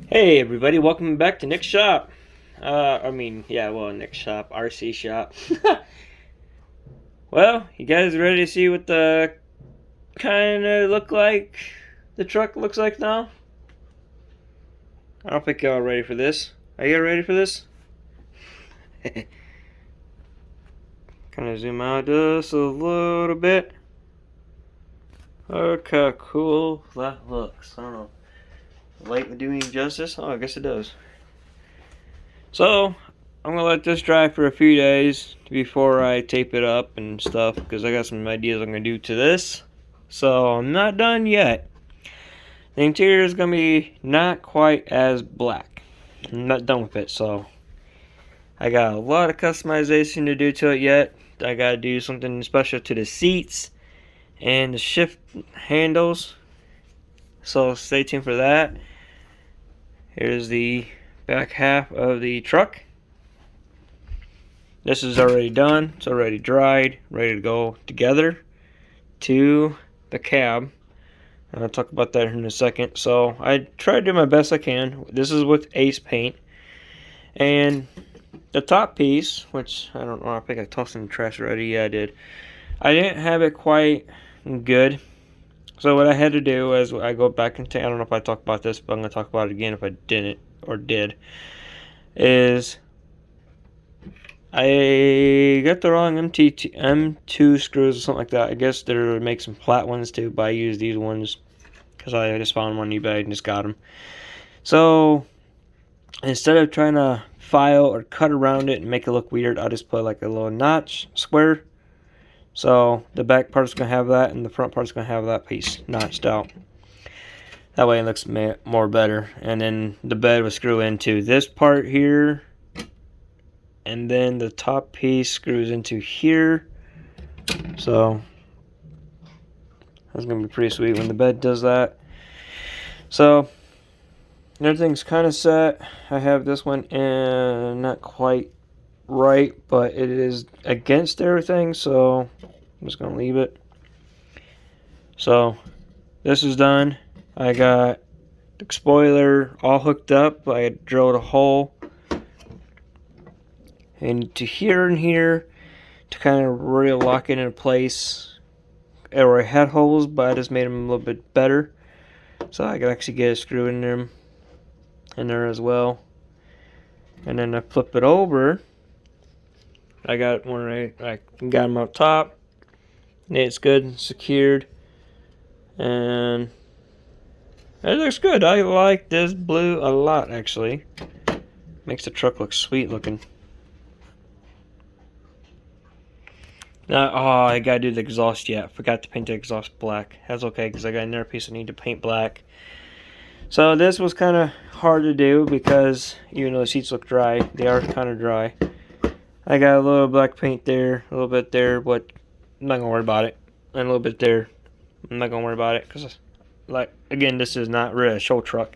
Hey everybody, welcome back to Nick's shop. Nick's shop, RC shop. Well, you guys ready to see what the kind of look like the truck looks like now? I don't think y'all ready for this. Are you ready for this? Kind of zoom out just a little bit. Look how cool that looks. I don't know. Light would do me justice? Oh, I guess it does. So, I'm gonna let this dry for a few days before I tape it up and stuff, because I got some ideas I'm gonna do to this. So I'm not done yet. The interior is gonna be not quite as black. I'm not done with it, so I got a lot of customization to do to it yet. I gotta do something special to the seats and the shift handles. So stay tuned for that. Here's the back half of the truck. This is already done. It's already dried, ready to go together to the cab. I'll talk about that in a second. So I try to do my best I can. This is with Ace paint. And the top piece, which I don't know, I think I tossed in the trash already. Yeah, I did. I didn't have it quite good. So what I had to do is I go back and I don't know if I talked about this, but I'm going to talk about it again if I didn't or did. Is I got the wrong M2 screws or something like that. I guess they're make some flat ones too, but I use these ones because I just found them on eBay and just got them. So instead of trying to file or cut around it and make it look weird, I'll just put like a little notch square. So the back part's going to have that and the front part's going to have that piece notched out. That way it looks more better. And then the bed will screw into this part here. And then the top piece screws into here. So that's going to be pretty sweet when the bed does that. So everything's kind of set. I have this one in not quite right, but it is against everything, so I'm just going to leave it. So this is done. I got the spoiler all hooked up. I drilled a hole into here and here to kind of really lock it into place. Or I had holes, but I just made them a little bit better, so I could actually get a screw in there as well. And then I flip it over. I got one right. I got them up top. It's good and secured, and it looks good. I like this blue a lot, actually. Makes the truck look sweet looking. Now, I gotta do the exhaust yet. Forgot to paint the exhaust black. That's okay, because I got another piece I need to paint black. So this was kind of hard to do because even though the seats look dry, they are kind of dry. I got a little black paint there, a little bit there, but I'm not gonna worry about it. And a little bit there, I'm not gonna worry about it because, like, again, this is not really a show truck,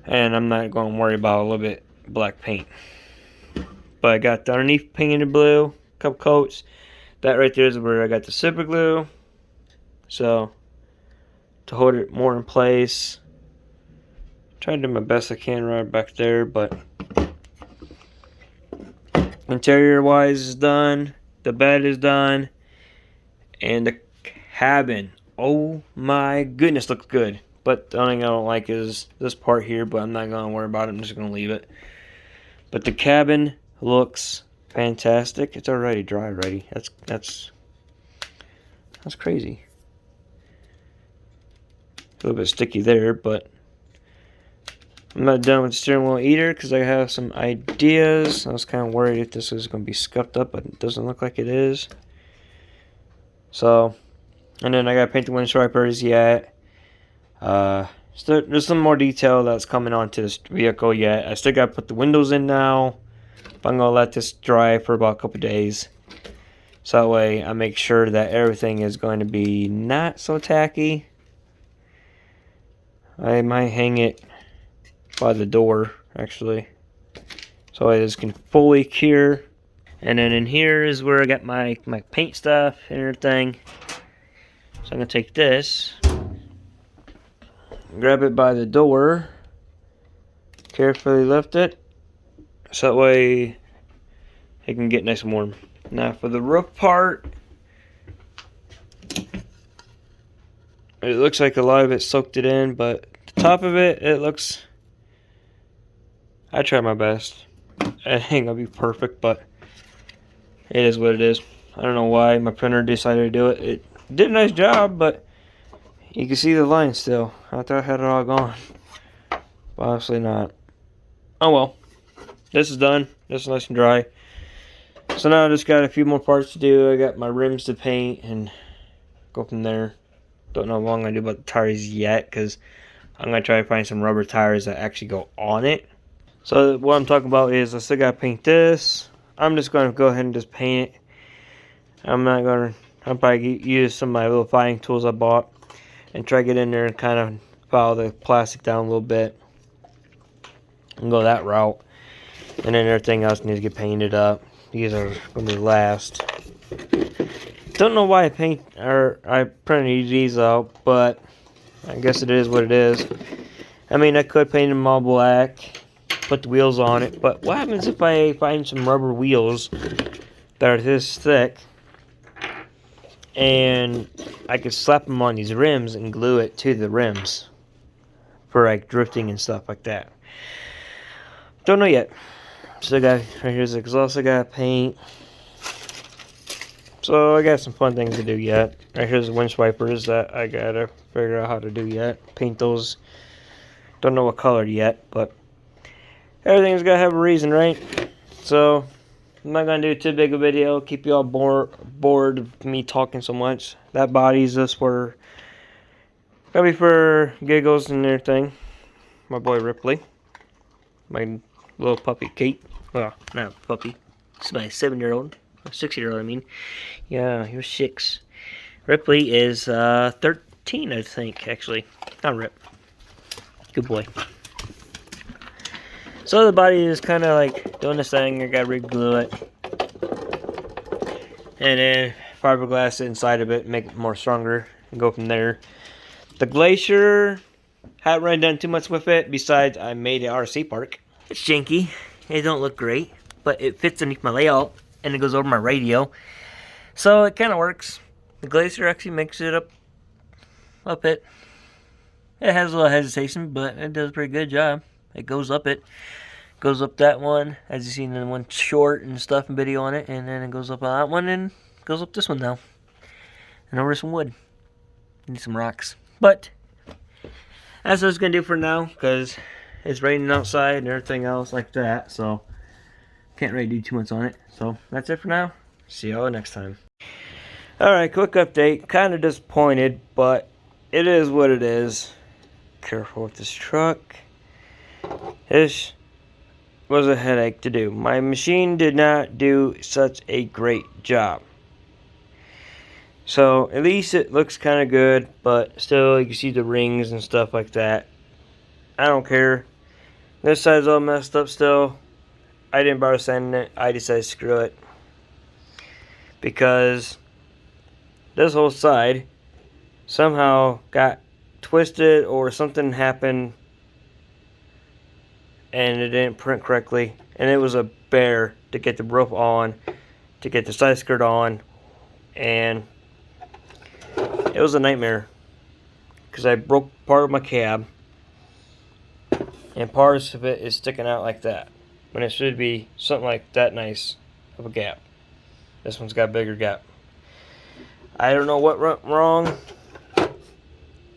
and I'm not gonna worry about a little bit black paint. But I got the underneath painted blue, a couple coats. That right there is where I got the super glue. So to hold it more in place, trying to do my best I can right back there, but interior wise is done, the bed is done, and the cabin, oh my goodness, looks good. But the only thing I don't like is this part here, but I'm not gonna worry about it. I'm just gonna leave it. But the cabin looks fantastic. It's already dry already. That's crazy. A little bit sticky there, but I'm not done with the steering wheel either because I have some ideas. I was kind of worried if this was going to be scuffed up, but it doesn't look like it is. So, and then I got to paint the windstripers yet. So there's some more detail that's coming onto this vehicle yet. I still got to put the windows in now, but I'm going to let this dry for about a couple days. So that way I make sure that everything is going to be not so tacky. I might hang it by the door, actually, so I just can fully cure. And then in here is where I got my paint stuff and everything. So I'm gonna take this, grab it by the door, carefully lift it so that way it can get nice and warm. Now for the roof part, it looks like a lot of it soaked it in, but the top of it, it looks, I try my best. It ain't gonna be perfect, but it is what it is. I don't know why my printer decided to do it. It did a nice job, but you can see the line still. I thought I had it all gone, but obviously not. Oh well, this is done. This is nice and dry. So now I just got a few more parts to do. I got my rims to paint and go from there. Don't know what I'm going to do about the tires yet, because I'm going to try to find some rubber tires that actually go on it. So what I'm talking about is I still got to paint this. I'm just going to go ahead and just paint it. I'm probably use some of my little filing tools I bought and try to get in there and kind of file the plastic down a little bit and go that route. And then everything else needs to get painted up. These are going to be last. Don't know why I printed these out, but I guess it is what it is. I mean, I could paint them all black, put the wheels on it, but what happens if I find some rubber wheels that are this thick and I could slap them on these rims and glue it to the rims for like drifting and stuff like that? Don't know yet. Still got, right here's the exhaust I gotta paint. So I got some fun things to do yet. Right here's the winch wipers that I gotta figure out how to do yet. Paint those. Don't know what color yet, but everything's gotta have a reason, right? So I'm not gonna do too big a video. Keep you all bored of me talking so much. That body's just for, gonna be for giggles and everything. My boy Ripley, my little puppy Kate. Well, not a puppy. It's my 7-year-old. 6-year-old, I mean. Yeah, he was 6. Ripley is 13, I think, actually. Not Rip. Good boy. So the body is kind of like doing this thing. I got to re-glue it. And then fiberglass inside of it, make it more stronger, and go from there. The Glacier, haven't really done too much with it, besides I made an RC park. It's janky. It don't look great, but it fits underneath my layout, and it goes over my radio. So it kind of works. The Glacier actually makes it up it. It has a little hesitation, but it does a pretty good job. It goes up it. Goes up that one, as you seen in the one short and stuff and video on it, and then it goes up on that one and goes up this one now. And over some wood. Need some rocks. But that's what I was going to do for now, because it's raining outside and everything else like that, so can't really do too much on it. So that's it for now. See y'all next time. Alright, quick update. Kind of disappointed, but it is what it is. Careful with this truck. This was a headache to do. My machine did not do such a great job. So at least it looks kind of good, but still you can see the rings and stuff like that. I don't care. This side's all messed up still. I didn't bother sanding it. I decided to screw it. Because this whole side somehow got twisted or something happened and it didn't print correctly. And it was a bear to get the roof on, to get the side skirt on, and it was a nightmare. Because I broke part of my cab. And parts of it is sticking out like that, when it should be something like that nice of a gap. This one's got a bigger gap. I don't know what went wrong,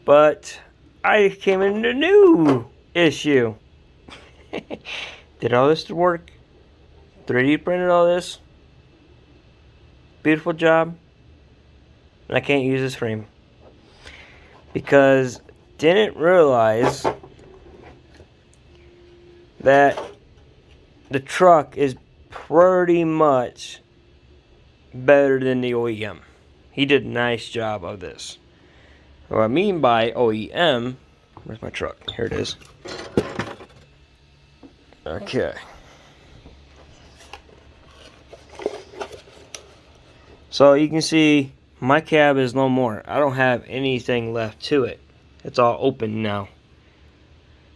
but I came into a new issue. Did all this work? 3D printed all this. Beautiful job. And I can't use this frame. Because didn't realize that the truck is pretty much better than the OEM. He did a nice job of this. What I mean by OEM, where's my truck? Here it is. Okay. So you can see my cab is no more. I don't have anything left to it. It's all open now.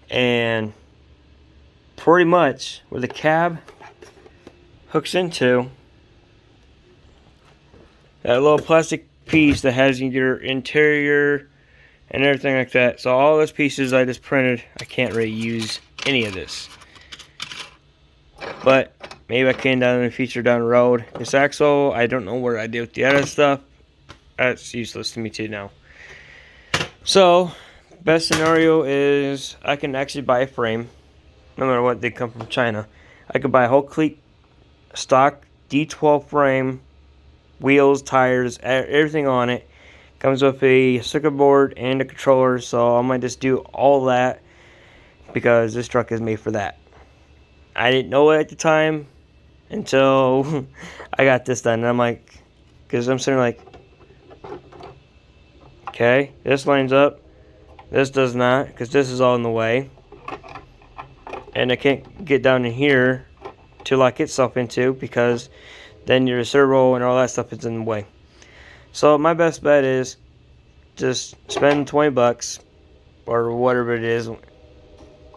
And pretty much where the cab hooks into, that little plastic piece that has your interior and everything like that. So all those pieces I just printed, I can't really use any of this. But maybe I can down in the future down the road. This axle, I don't know where I did with the other stuff. That's useless to me too now. So, best scenario is I can actually buy a frame. No matter what, they come from China. I could buy a whole complete stock D12 frame, wheels, tires, everything on it. Comes with a circuit board and a controller, so I might just do all that because this truck is made for that. I didn't know it at the time until I got this done, and I'm like, because I'm sitting like, okay, this lines up, this does not, because this is all in the way, and I can't get down in here to lock itself into, because then your servo and all that stuff is in the way. So my best bet is just spend 20 bucks or whatever it is.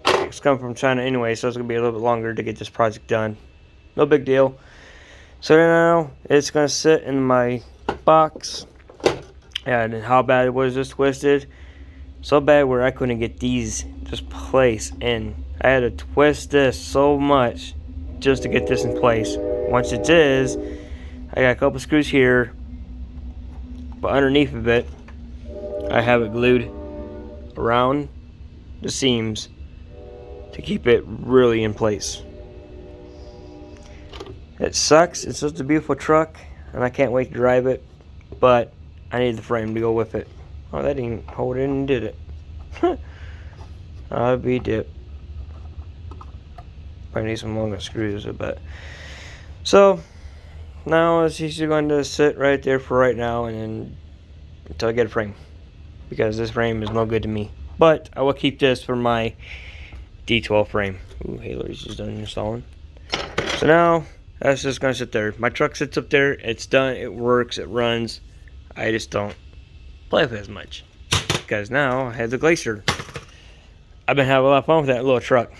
It's coming from China anyway, so it's gonna be a little bit longer to get this project done. No big deal. So now it's gonna sit in my box. And how bad it was just twisted, so bad where I couldn't get these just placed in. I had to twist this so much just to get this in place. Once it is, I got a couple screws here, but underneath of it I have it glued around the seams to keep it really in place. It sucks. It's just a beautiful truck and I can't wait to drive it, but I need the frame to go with it. Oh, that didn't hold it in, did it? I'll be dipped. Probably need some longer screws, I bet. So now it's just going to sit right there for right now, and then until I get a frame, because this frame is no good to me. But I will keep this for my D12 frame. Ooh, Halo's just done installing. So now that's just gonna sit there. My truck sits up there. It's done. It works. It runs. I just don't play with it as much because now I have the Glacier. I've been having a lot of fun with that little truck.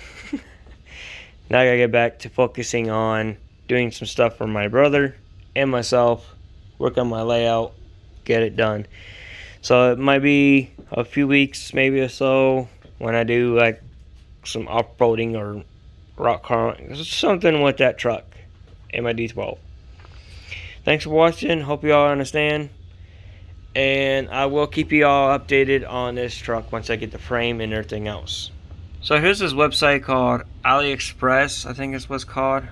Now I gotta get back to focusing on doing some stuff for my brother and myself, work on my layout, get it done. So it might be a few weeks, maybe or so, when I do like some off-roading or rock crawling, something with that truck and my D12. Thanks for watching. Hope you all understand. And I will keep you all updated on this truck once I get the frame and everything else. So here's this website called AliExpress, I think it's what's called.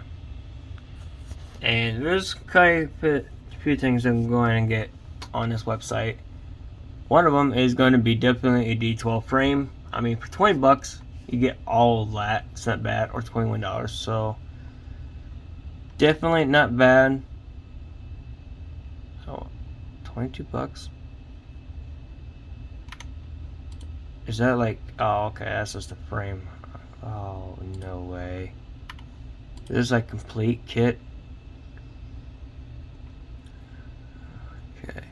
And there's quite a few things I'm going to get on this website. One of them is going to be definitely a D12 frame. I mean, for 20 bucks, you get all of that. It's not bad, or $21. So definitely not bad. Oh, 22 bucks. Is that like, oh, okay, that's just the frame. Oh, no way. This is like complete kit. Okay.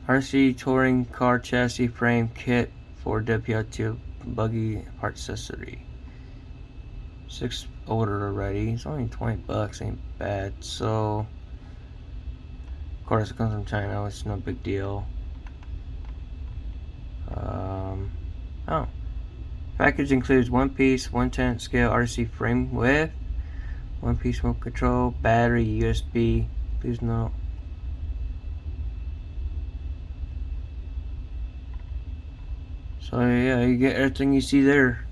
RC touring car chassis frame kit for WPL buggy part accessory. 6 ordered already. It's only 20 bucks, ain't bad. So, of course, it comes from China. It's no big deal. Oh. Package includes 1-piece, 1/10 scale RC frame with 1-piece remote control, battery, USB. Please note. So yeah, you get everything you see there.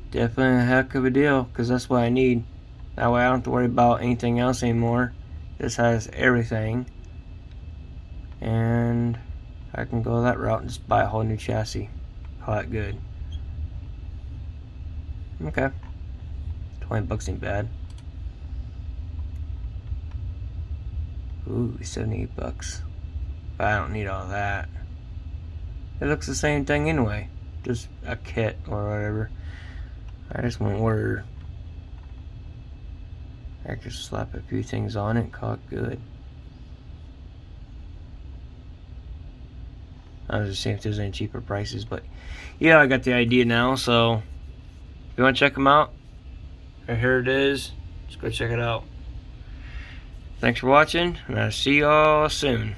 Definitely a heck of a deal, because that's what I need. That way I don't have to worry about anything else anymore. This has everything. And I can go that route and just buy a whole new chassis. Call it good. Okay. 20 bucks ain't bad. Ooh, 78 bucks. But I don't need all that. It looks the same thing anyway. Just a kit or whatever. I just won't order. I just slap a few things on it and call it good. I was just seeing if there's any cheaper prices, but yeah, I got the idea now. So if you want to check them out, here it is. Just go check it out. Thanks for watching, and I'll see y'all soon.